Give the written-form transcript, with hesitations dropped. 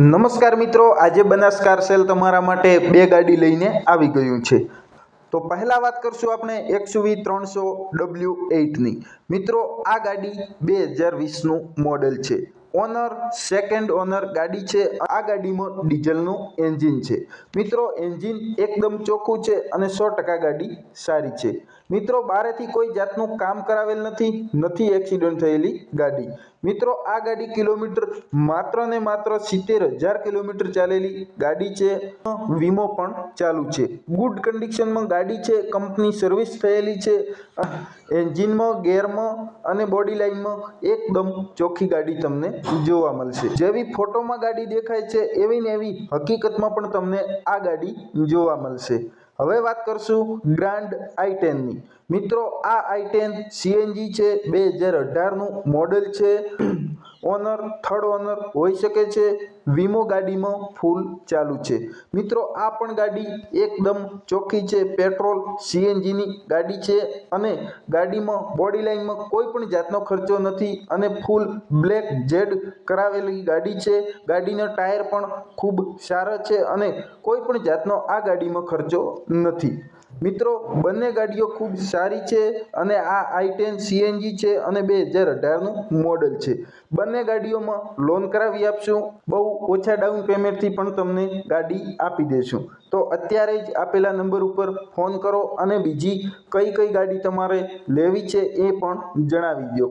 નમસ્કાર મિત્રો, આજે બનાસકાર સેલ તમારા માટે બે ગાડી લઈને આવી ગયું છે। તો પહેલા વાત કરશું આપણે XUV 300W8ની। મિત્રો આ ગાડી 2020નું મોડેલ છે। ઓનર સેકન્ડ ઓનર ગાડી છે। આ ગાડીમાં ડીઝલનું એન્જિન છે। મિત્રો એન્જિન એકદમ ચોખ્ખું છે અને 100% ગાડી સારી છે। મિત્રો બારેથી કોઈ જાતનું કામ કરાવેલ નથી એક્સિડન્ટ થયેલી ગાડી। મિત્રો આ ગાડી કિલોમીટર માત્ર ને માત્ર 70,000 કિલોમીટર ચાલેલી ગાડી છે। વીમો પણ ચાલુ છે। ગુડ કન્ડિશનમાં ગાડી છે। કંપની સર્વિસ થયેલી છે। એન્જિનમાં, ગેરમાં અને બોડી લાઇનમાં એકદમ ચોખ્ખી ગાડી તમને જોવા મળશે। જેવી ફોટોમાં ગાડી દેખાય છે એવી ને એવી હકીકતમાં પણ તમને આ ગાડી જોવા મળશે। હવે વાત કરશું ગ્રાન્ડ i10ની। મિત્રો આ i10 CNG છે। 2018નું મોડેલ છે। ઓનર થર્ડ ઓનર હોઈ શકે છે। વીમો ગાડીમાં ફૂલ ચાલુ છે। મિત્રો આ પણ ગાડી એકદમ ચોખ્ખી છે। પેટ્રોલ CNGની ગાડી છે અને ગાડીમાં બોડી લાઇનમાં કોઈ પણ જાતનો ખર્ચો નથી અને ફૂલ બ્લેક જેડ કરાવેલી ગાડી છે। ગાડીના ટાયર પણ ખૂબ સારા છે અને કોઈ પણ જાતનો આ ગાડીમાં ખર્ચો નથી। મિત્રો બંને ગાડીઓ ખૂબ સારી છે અને આ i10 CNG છે અને 2018નું મોડેલ છે। બંને ગાડીઓમાં લોન કરાવી આપશું। બહુ ઓછા ડાઉન પેમેન્ટથી પણ તમને ગાડી આપી દેશું। તો અત્યારે જ આપેલા નંબર ઉપર ફોન કરો અને બીજી કઈ ગાડી તમારે લેવી છે એ પણ જણાવી દો।